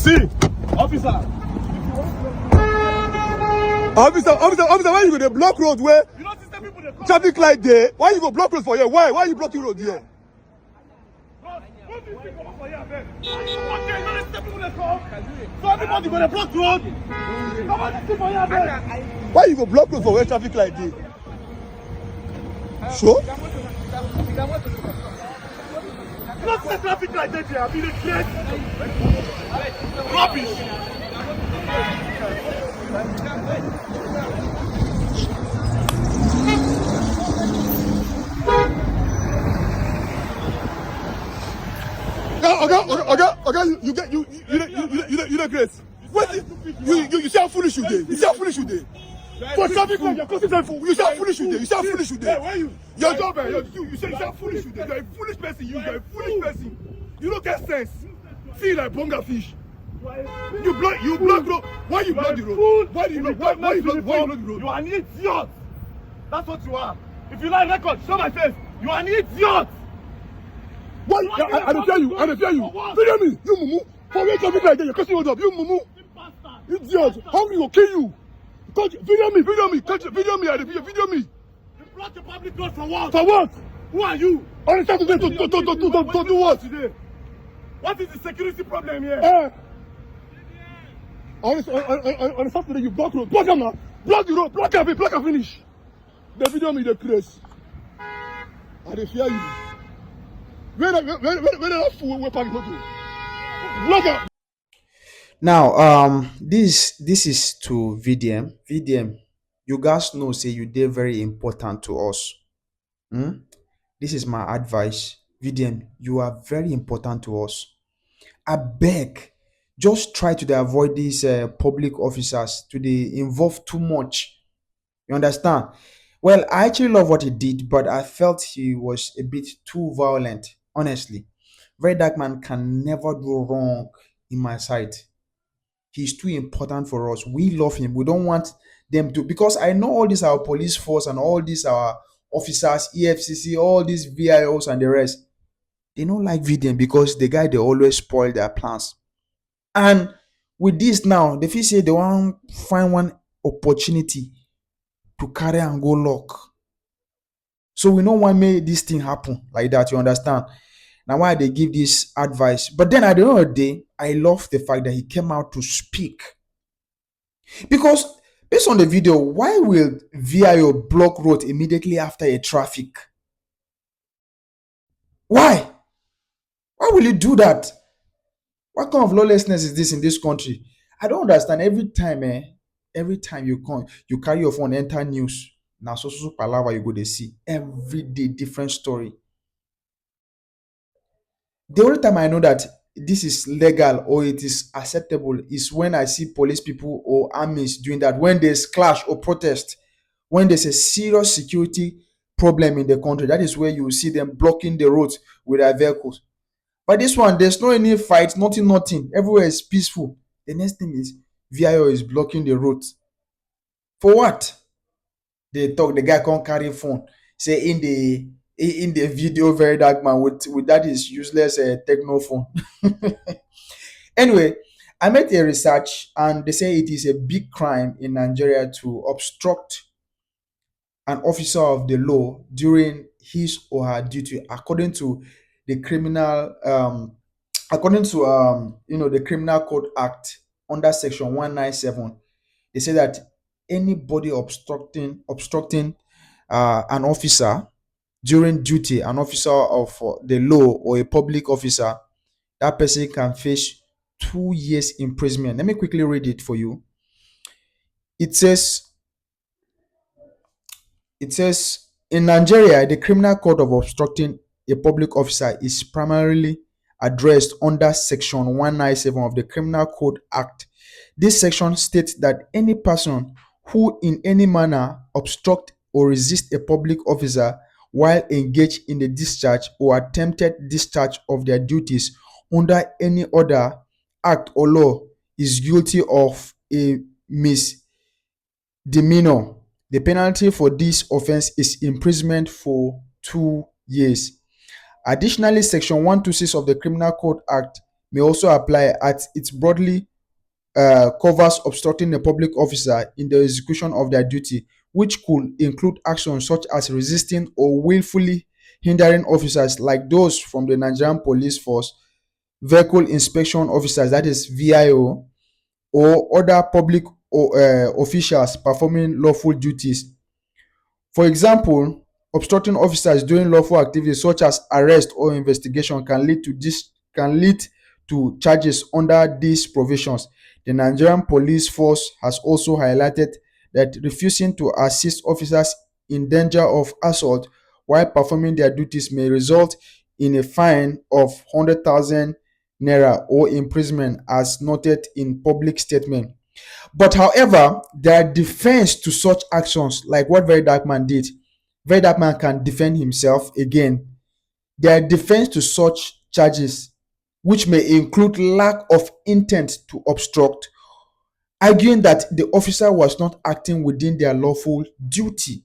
See, officer. Officer, why you go to block road where you know system people they come traffic light there? Why you go block road for here? Why are you blocking road here? What do you think about for here, man? Okay, you know system people they come. So everybody go to block road. Come on, this for here, man. Why you go block road for where traffic light there? Sure? Not the traffic light there, I mean the clear rubbish. Okay, you get you grace. What you see how foolish you did? You see how foolish you did? For traffic light, you're causing time. You see how foolish you did? You see how foolish you did? Your job, you see how foolish you did? You're a foolish person. You're a foolish person. You don't get sense. See like bonga fish. You block road. Why you block the road? Why you block the road? You are an idiot. That's what you are. If you like record, show my face. You are an idiot. Why? I don't tell you. Video me, you mumu. For where traffic like that, you're cussing hold up. You mumu. Idiot. Hungry will kill you. Video me. Video me. Video me. You block the public road for what? For what? Who are you? On the Saturday to do what today? What is the security problem here? On the Saturday you block road. Block them now. Block the road. Block and finish. The video me the craze. I dey fear you. Where the fool we park motor? Block am. Now, this is to VDM. VDM, you guys know say you dey very important to us. This is my advice. VDM, you are very important to us. I beg, just try to avoid these public officers to involve too much. You understand? Well, I actually love what he did, but I felt he was a bit too violent. Honestly, Verydarkman can never do wrong in my sight. He's too important for us. We love him. We don't want them to, because I know all these our police force and all these our officers, EFCC, all these VIOs and the rest. They don't like VDM because the guy they always spoil their plans. And with this now, they feel say they want find one opportunity to carry and go lock. So we don't want make this thing happen like that. You understand? Now why they give this advice. But then at the end of the day, I love the fact that he came out to speak. Because based on the video, why will VIO block road immediately after a traffic? Why? Why will you do that? What kind of lawlessness is this in this country? I don't understand. Every time you come, you carry your phone, enter news. Now so palava you go to see. Every day, different story. The only time I know that this is legal or it is acceptable is when I see police people or armies doing that, when there's clash or protest, when there's a serious security problem in the country. That is where you will see them blocking the roads with their vehicles. But this one, there's no any fight, nothing. Everywhere is peaceful. The next thing is VIO is blocking the roads. For what? They talk, the guy can't carry phone. Say in the video, Verydarkman with that is useless techno phone. Anyway, I made a research and they say it is a big crime in Nigeria to obstruct an officer of the law during his or her duty, according to the criminal the Criminal Code Act under section 197. They say that anybody obstructing an officer during duty, an officer of the law or a public officer, that person can face 2 years imprisonment. Let me quickly read it for you. It says in Nigeria, the criminal code of obstructing a public officer is primarily addressed under section 197 of the Criminal Code Act. This section states that any person who in any manner obstruct or resist a public officer while engaged in the discharge or attempted discharge of their duties under any other act or law is guilty of a misdemeanor. The penalty for this offense is imprisonment for 2 years. Additionally, section 126 of the Criminal Code Act may also apply as it broadly covers obstructing a public officer in the execution of their duty, which could include actions such as resisting or willfully hindering officers like those from the Nigerian Police Force, vehicle inspection officers, that is VIO, or other public officials performing lawful duties. For example, obstructing officers doing lawful activities such as arrest or investigation can lead to charges under these provisions. The Nigerian Police Force has also highlighted that refusing to assist officers in danger of assault while performing their duties may result in a fine of 100,000 naira or imprisonment, as noted in public statement. But however, there are defense to such actions, like what Verydarkman did. Verydarkman can defend himself again. There are defense to such charges, which may include lack of intent to obstruct, arguing that the officer was not acting within their lawful duty.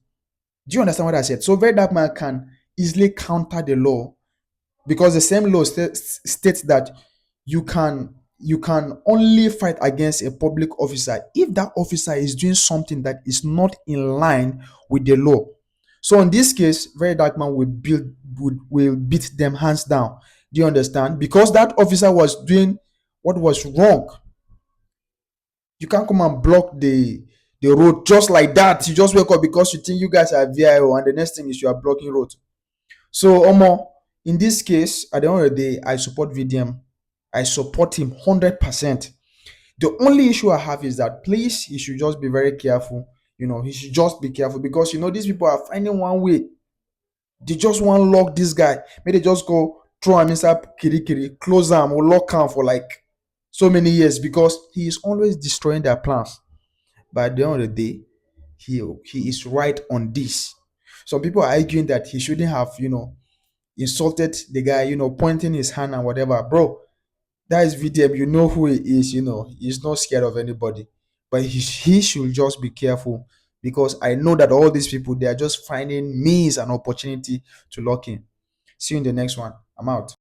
Do you understand what I said? So Verydarkman can easily counter the law, because the same law states that you can only fight against a public officer if that officer is doing something that is not in line with the law. So in this case, very dark man will beat them hands down. Do you understand? Because that officer was doing what was wrong. You can't come and block the road just like that. You just wake up because you think you guys are VIO, and the next thing is you are blocking road. So Omo, in this case, at the end of the day, I support VDM. I support him 100%. The only issue I have is that please, he should just be very careful. He should just be careful, because these people are finding one way. They just want to lock this guy. Maybe they just go throw him inside kirikiri, close him or lock him for like so many years, because he is always destroying their plans. But at the end of the day, he is right on this. Some people are arguing that he shouldn't have, insulted the guy, pointing his hand and whatever. Bro, that is VDM. You know who he is, he's not scared of anybody. But he should just be careful, because I know that all these people, they are just finding means and opportunity to lock in. See you in the next one. I'm out.